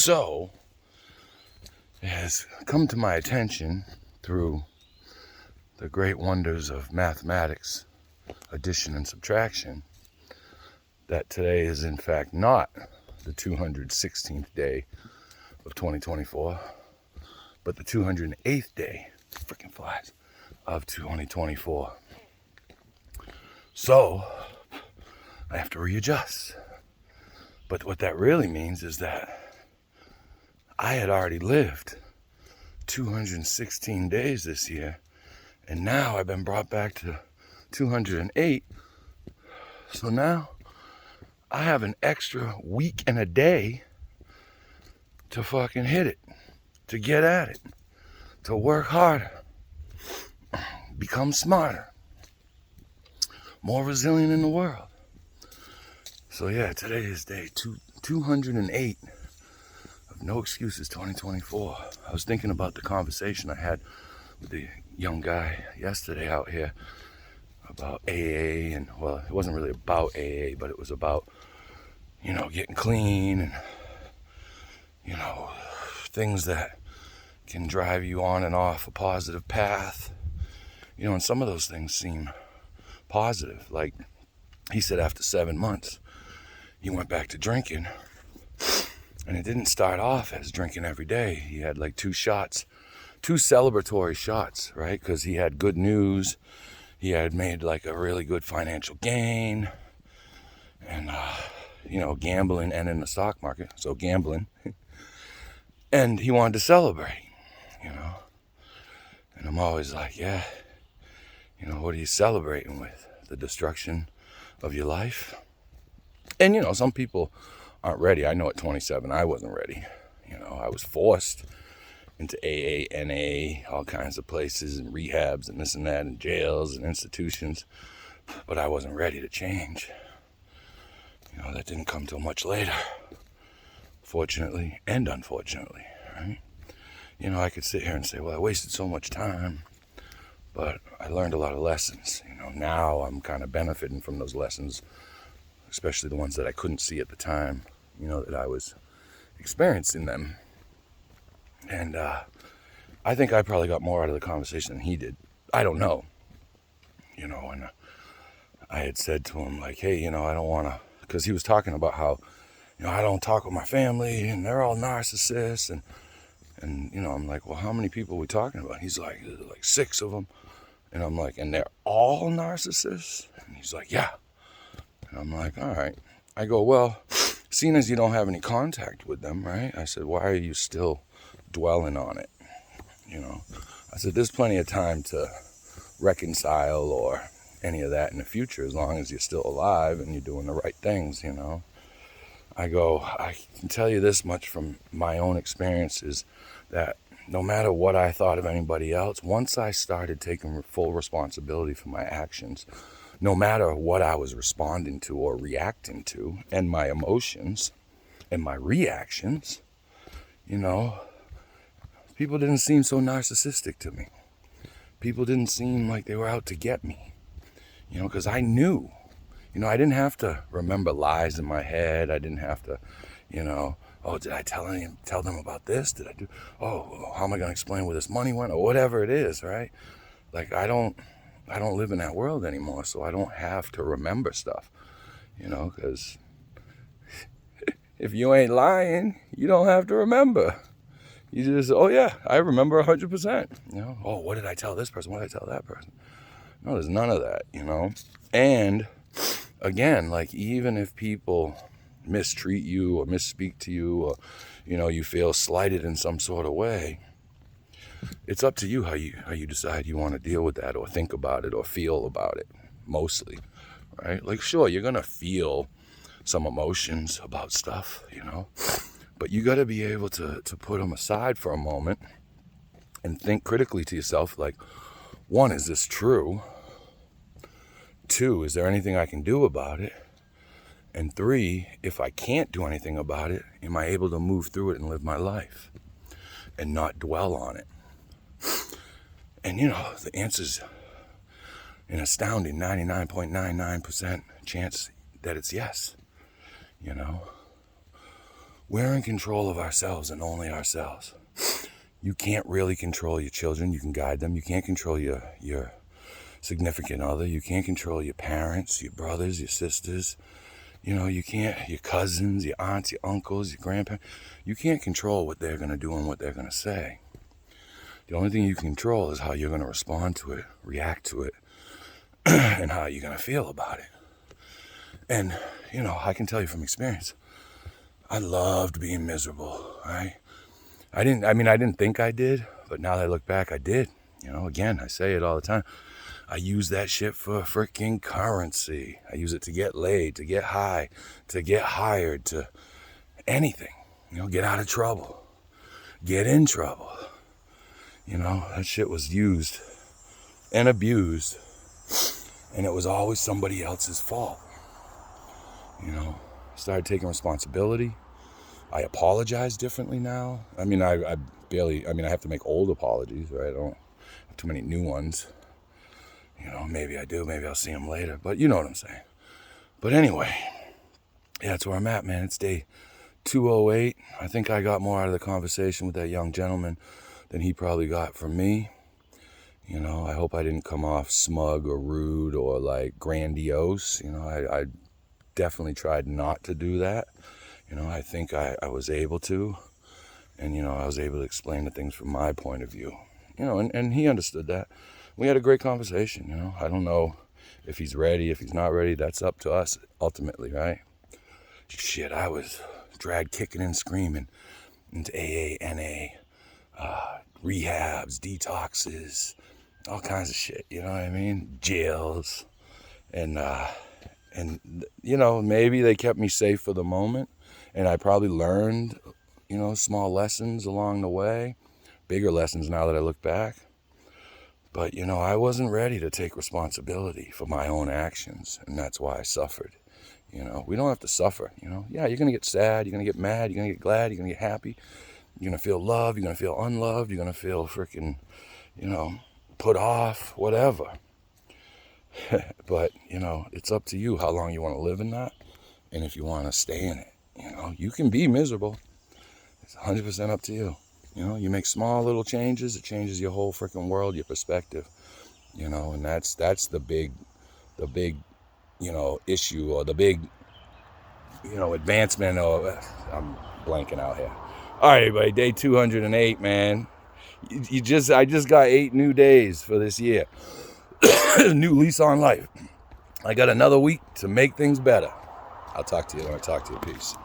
So, it has come to my attention through the great wonders of mathematics, addition and subtraction, that today is in fact not the 216th day of 2024, but the 208th day, freaking flies, of 2024. So, I have to readjust. But what that really means is that I had already lived 216 days this year, and now I've been brought back to 208. So now I have an extra week and a day to fucking hit it, to get at it, to work harder, become smarter, more resilient in the world. So yeah, today is day 208 of No Excuses 2024. I was thinking about the conversation I had with the young guy yesterday out here about AA, and well, it wasn't really about AA, but it was about, getting clean and, things that can drive you on and off a positive path. And some of those things seem positive. Like he said, after 7 months, he went back to drinking, and it didn't start off as drinking every day. He had like 2 celebratory shots, right? Because he had good news. He had made like a really good financial gain, and gambling and in the stock market, so gambling. And he wanted to celebrate, and I'm always like, yeah, what are you celebrating with? The destruction of your life? And some people aren't ready. I know at 27 I wasn't ready. I was forced into AA, NA, all kinds of places and rehabs and this and that and jails and institutions, but I wasn't ready to change. That didn't come till much later, fortunately and unfortunately, right? I could sit here and say, well, I wasted so much time, but I learned a lot of lessons. Now I'm kind of benefiting from those lessons, especially the ones that I couldn't see at the time, that I was experiencing them. And I think I probably got more out of the conversation than he did. I don't know. And I had said to him, like, hey, I don't want to, because he was talking about how, I don't talk with my family and they're all narcissists. And I'm like, well, how many people are we talking about? He's like 6 of them. And I'm like, and they're all narcissists? And he's like, yeah. And I'm like, all right. I go, well, seeing as you don't have any contact with them, right? I said, why are you still dwelling on it? I said, there's plenty of time to reconcile or any of that in the future, as long as you're still alive and you're doing the right things, I go, I can tell you this much from my own experiences, that no matter what I thought of anybody else, once I started taking full responsibility for my actions, no matter what I was responding to or reacting to, and my emotions and my reactions, people didn't seem so narcissistic to me. People didn't seem like they were out to get me, because I knew, I didn't have to remember lies in my head. I didn't have to, oh, did I tell them about this? Did I do, oh, how am I going to explain where this money went, or whatever it is, right? Like, I don't live in that world anymore, so I don't have to remember stuff, because if you ain't lying, you don't have to remember. You just, oh yeah, I remember 100%. Oh, what did I tell this person? What did I tell that person? No, there's none of that, And again, like, even if people mistreat you or misspeak to you, or you feel slighted in some sort of way, it's up to you how you decide you want to deal with that, or think about it, or feel about it, mostly, right? Like, sure, you're gonna feel some emotions about stuff, but you got to be able to put them aside for a moment and think critically to yourself, like, 1, is this true? 2, is there anything I can do about it? And 3, if I can't do anything about it, am I able to move through it and live my life and not dwell on it? And the answer's an astounding 99.99% chance that it's yes. We're in control of ourselves and only ourselves. You can't really control your children. You can guide them. You can't control your significant other. You can't control your parents, your brothers, your sisters. You can't, your cousins, your aunts, your uncles, your grandparents. You can't control what they're going to do and what they're going to say. The only thing you can control is how you're going to respond to it, react to it, and how you're going to feel about it. And, I can tell you from experience, I loved being miserable, right? I didn't think I did, but now that I look back, I did. Again, I say it all the time. I use that shit for freaking currency. I use it to get laid, to get high, to get hired, to anything. Get out of trouble, get in trouble. That shit was used and abused, and it was always somebody else's fault. I started taking responsibility. I apologize differently now. I have to make old apologies, right? I don't have too many new ones. Maybe I do, maybe I'll see them later, but you know what I'm saying. But anyway, yeah, that's where I'm at, man. It's day 208. I think I got more out of the conversation with that young gentleman than he probably got from me. I hope I didn't come off smug or rude or like grandiose. I definitely tried not to do that. I think I was able to, and I was able to explain the things from my point of view, and he understood that. We had a great conversation. I don't know if he's ready, if he's not ready. That's up to us ultimately, right? Shit, I was dragged kicking and screaming into AA, NA, rehabs, detoxes, all kinds of shit. You know what I mean? Jails, and maybe they kept me safe for the moment, and I probably learned, small lessons along the way, bigger lessons now that I look back. But, I wasn't ready to take responsibility for my own actions, and that's why I suffered. We don't have to suffer, Yeah, you're going to get sad, you're going to get mad, you're going to get glad, you're going to get happy. You're going to feel loved, you're going to feel unloved, you're going to feel freaking, put off, whatever. But, it's up to you how long you want to live in that, and if you want to stay in it. You can be miserable. It's 100% up to you. You make small little changes, it changes your whole freaking world, your perspective. And that's the big, issue, or the big, advancement. I'm blanking out here. All right, everybody, day 208, man. I just got 8 new days for this year. New lease on life. I got another week to make things better. I'll talk to you when I talk to you. Peace.